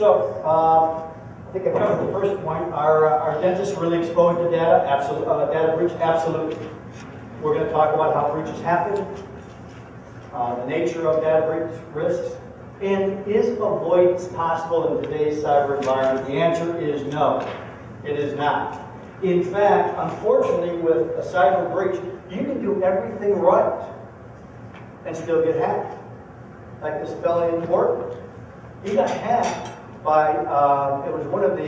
I think I covered the first point. Are dentists really exposed to data? Data breach? Absolutely. We're going to talk about how breaches happen, the nature of data breach risks, and is avoidance possible in today's cyber environment? The answer is no, it is not. In fact, unfortunately, with a cyber breach, you can do everything right and still get hacked. Like this fellow in Portland. He got hacked by, it was one of the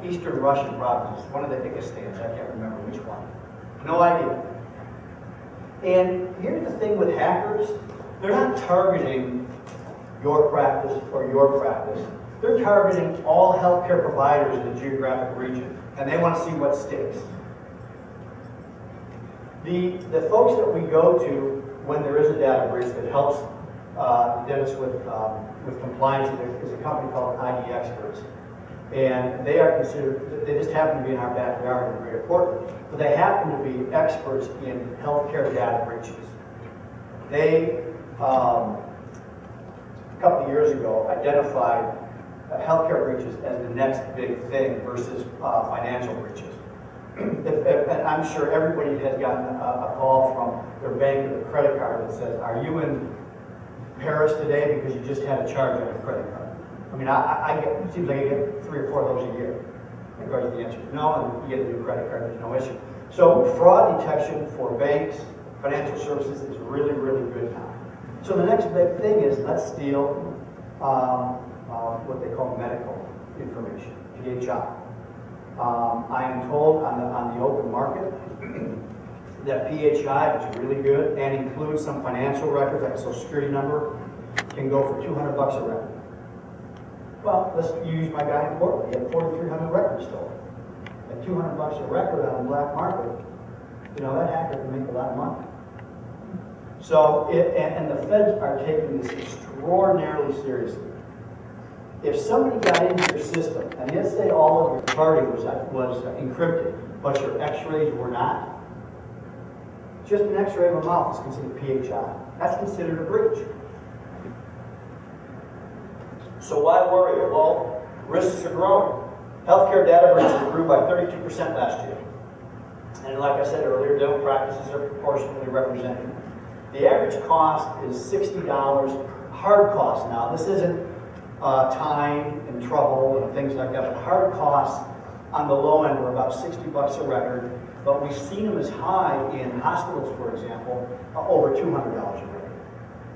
Eastern Russian provinces, one of the Dagestans, I can't remember which one. No idea. And here's the thing with hackers, they're not targeting your practice or your practice. They're targeting all healthcare providers in the geographic region, and they want to see what sticks. The folks that we go to when there is a data breach that helps dentists with compliance is a company called ID Experts. And they are considered, they just happen to be in our backyard in Greater Portland, but they happen to be experts in healthcare data breaches. They, a couple of years ago, identified healthcare breaches as the next big thing versus financial breaches. And I'm sure everybody has gotten a call from their bank or their credit card that says, are you in Paris today because you just had a charge on your credit card? I mean, I get, it seems like I get 3 or 4 of those a year. Of course, the answer is no, and you get a new credit card, there's no issue. So fraud detection for banks, financial services is really, really good now. So the next big thing is let's steal what they call medical information, PHI. I am told on the open market that PHI, which is really good, and includes some financial records, like a social security number, can go for $200 a record. Well, let's use my guy in Portland. He had 4,300 records stolen. At $200 a record on the black market, you know, that hacker can make a lot of money. So, and the feds are taking this extraordinarily seriously. If somebody got into your system, and let's say all of your charting was encrypted, but your x-rays were not, just an x-ray of a mouth is considered PHI. That's considered a breach. So why worry? Well, risks are growing. Healthcare data breaches grew by 32% last year. And like I said earlier, dental practices are proportionally represented. The average cost is $60 hard cost now. This isn't time and trouble and things like that, but hard costs on the low end were about $60 a record, but we've seen them as high in hospitals, for example, over $200 a record.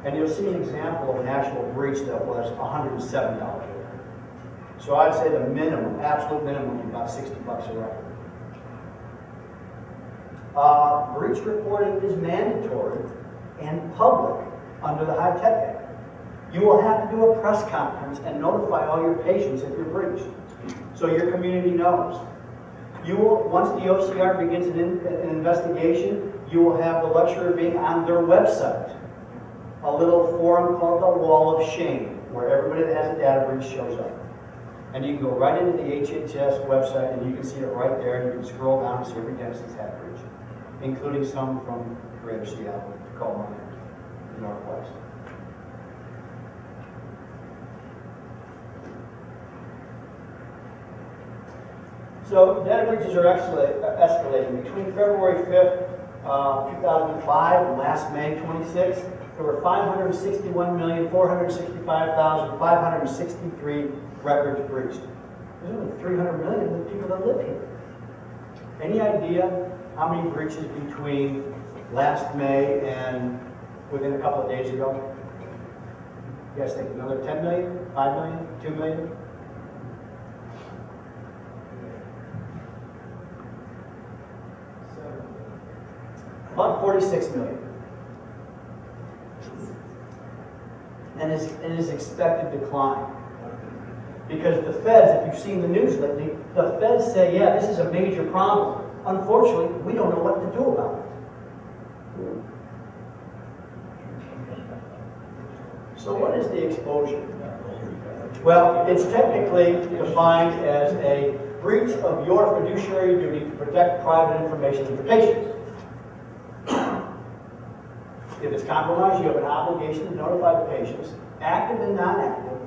And you'll see an example of an actual breach that was $107 a record. So I'd say the minimum, absolute minimum, would be about $60 a record. Breach reporting is mandatory and public under the High-Tech Act. You will have to do a press conference and notify all your patients if you're breached, so your community knows. You will, once the OCR begins an investigation, you will have the luxury of being on their website, a little forum called the Wall of Shame, where everybody that has a data breach shows up. And you can go right into the HHS website and you can see it right there, and you can scroll down and see every dentist that's had a breach, including some from Greater Seattle, Tacoma, and the Northwest. So data breaches are escalating. Between February 5th, 2005 and last May 26th, there were 561,465,563 records breached. There's only 300 million people that live here. Any idea how many breaches between last May and within a couple of days ago? You guys think another 10 million, 5 million, 2 million? About 46 million. And it is expected to climb. Because the feds, if you've seen the news lately, the feds say, yeah, this is a major problem. Unfortunately, we don't know what to do about it. So what is the exposure? Well, it's technically defined as a breach of your fiduciary duty to protect private information of your patients. If it's compromised, you have an obligation to notify the patients, active and non-active,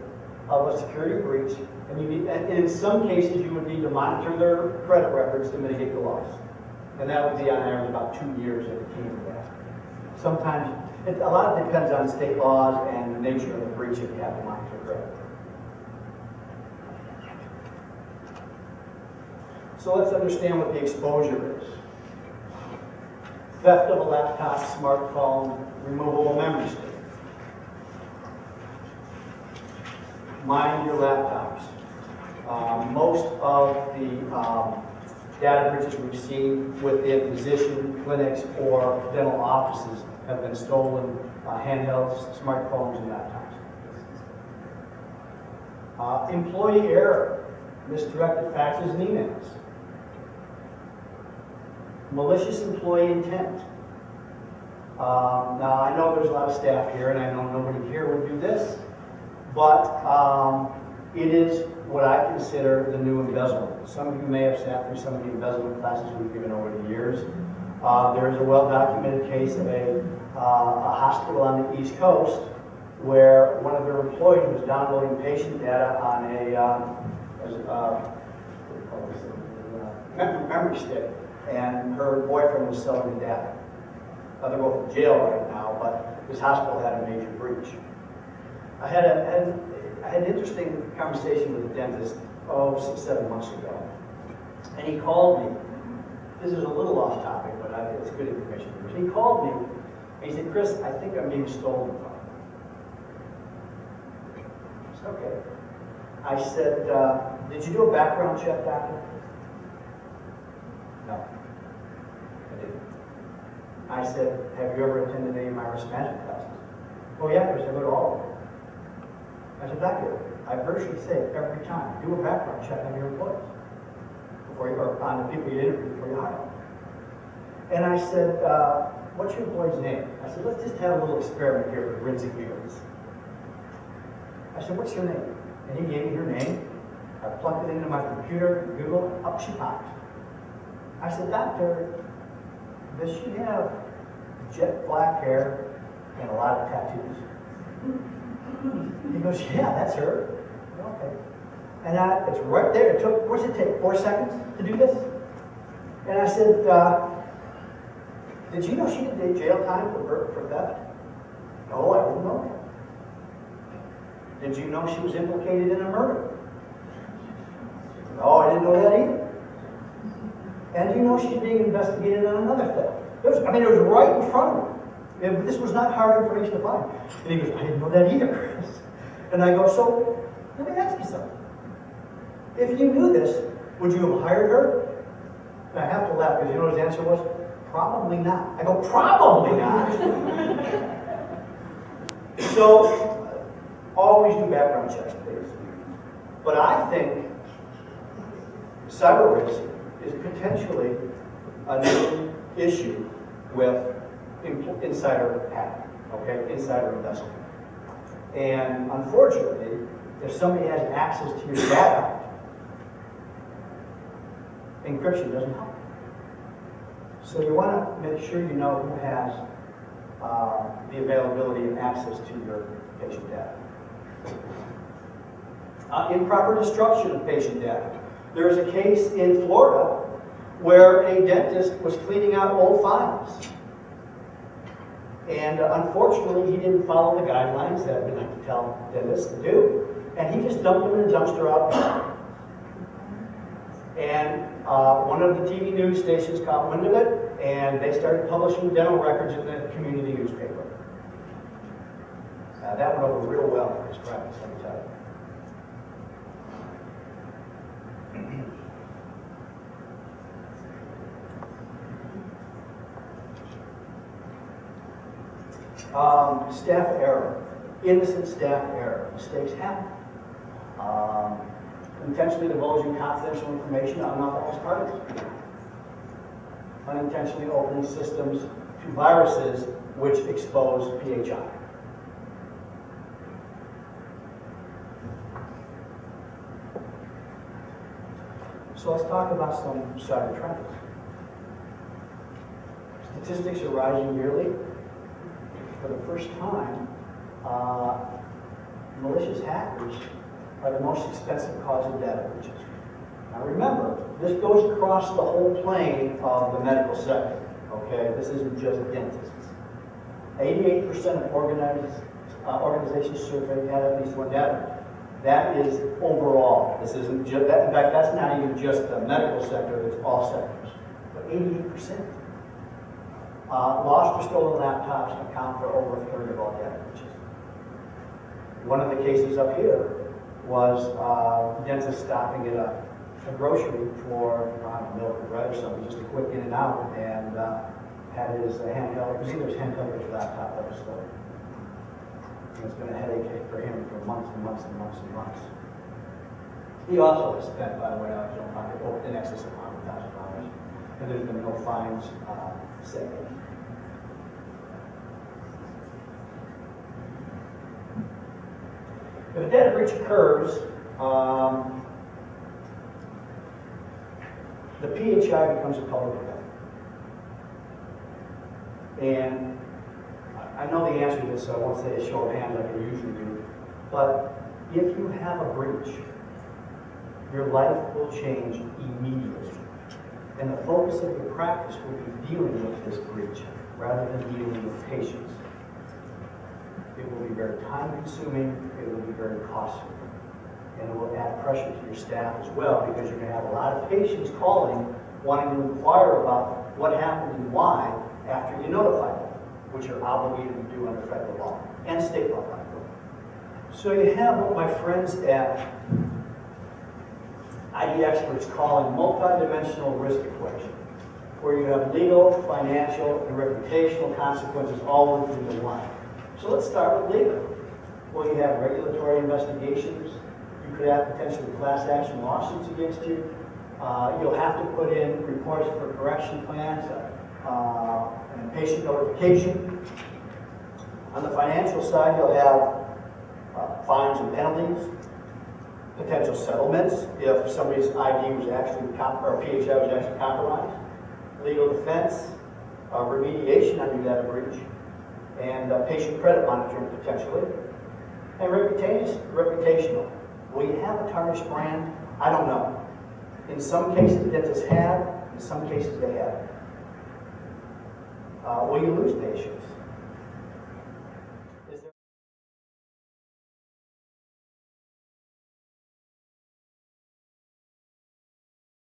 of a security breach, and in some cases you would need to monitor their credit records to mitigate the loss. And that would be on average about 2 years if it came to that. Sometimes, a lot of it depends on state laws and the nature of the breach if you have to monitor credit. So let's understand what the exposure is. Theft of a laptop, smartphone, removable memory stick. Mind your laptops. Most of the data breaches we've seen within physician clinics or dental offices have been stolen handhelds, smartphones, and laptops. Employee error, misdirected faxes and emails. Malicious employee intent. Now, I know there's a lot of staff here, and I know nobody here would do this, but it is what I consider the new embezzlement. Some of you may have sat through some of the embezzlement classes we've given over the years. There is a well-documented case of a hospital on the East Coast where one of their employees was downloading patient data on a memory stick, and her boyfriend was selling the data. They're both in jail right now, but this hospital had a major breach. I had an interesting conversation with a dentist, 6, 7 months ago. And he called me. This is a little off topic, but it's good information. He called me, and he said, "Chris, I think I'm being stolen from." I said, "Okay." I said, "Did you do a background check, doctor?" "No, I didn't." I said, "Have you ever attended any of my risk management classes?" "Oh yeah, Chris, I go to all of them." I said, "Doctor, I virtually say every time, do a background check on your employees before you, or on the people you interview before you hire them." And I said, "What's your employee's name?" I said, "Let's just have a little experiment here for grins and giggles." I said, "What's your name?" And he gave me her name. I plugged it into my computer, Google, up she popped. I said, "Doctor, does she have jet black hair and a lot of tattoos?" He goes, "Yeah, that's her." Okay. And it's right there. It took, what does it take, 4 seconds to do this? And I said, "Did you know she did jail time for theft?" "No, I didn't know that." "Did you know she was implicated in a murder?" "No, I didn't know that either." "And do you know she's being investigated on another theft?" It was right in front of me. This was not hard information to find. And he goes, "I didn't know that either, Chris." And I go, "So, let me ask you something. If you knew this, would you have hired her?" And I have to laugh because you know what his answer was? "Probably not." I go, "Probably not?" So, always do background checks, please. But I think cyber risk is potentially a new issue with insider hacking, okay, insider investment. And unfortunately, if somebody has access to your data, encryption doesn't help. So you want to make sure you know who has the availability and access to your patient data. Improper destruction of patient data. There is a case in Florida where a dentist was cleaning out old files. And unfortunately, he didn't follow the guidelines that we like to tell dentists to do. And he just dumped them in a dumpster out there. And one of the TV news stations caught wind of it, and they started publishing dental records in the community newspaper. That went over real well for his practice, let me tell you. Staff error, innocent staff error. Mistakes happen. Intentionally divulging confidential information on unauthorized parties. Unintentionally opening systems to viruses which expose PHI. So let's talk about some cyber trends. Statistics are rising yearly. For the first time, malicious hackers are the most expensive cause of data breaches. Now remember, this goes across the whole plane of the medical sector, okay? This isn't just dentists. 88% of organizations surveyed had at least one data breach. That is overall. This isn't just that. In fact, that's not even just the medical sector, it's all sectors. But 88%. Lost or stolen laptops account for over a third of all data breaches. One of the cases up here was dentists stopping at a grocery for milk or bread or something, just a quick in and out, and had his handheld, it was either his handheld or his laptop that was stolen. And it's been a headache for him for months and months and months and months. He also has spent, by the way, out of his own pocket, in excess of $100,000, and there's been no fines set. If a data breach occurs, the PHI becomes a public event. And I know the answer to this, so I won't say a show of hands like I usually do, but if you have a breach, your life will change immediately. And the focus of your practice will be dealing with this breach rather than dealing with patients. It will be very time-consuming, it will be very costly, and it will add pressure to your staff as well, because you're going to have a lot of patients calling, wanting to inquire about what happened and why after you notify them, which you're obligated to do under federal law and state law. So you have what my friends at ID Experts call a multidimensional risk equation, where you have legal, financial, and reputational consequences all within one. So let's start with legal. Well, you have regulatory investigations. You could have potentially class action lawsuits against you. You'll have to put in reports for correction plans and patient notification. On the financial side, you'll have fines and penalties, potential settlements if somebody's ID was actually, or PHI was actually compromised, legal defense, remediation on your data breach, and patient credit monitoring potentially, and reputational. Will you have a tarnished brand? I don't know. In some cases, dentists have. In some cases, they haven't. Will you lose patients?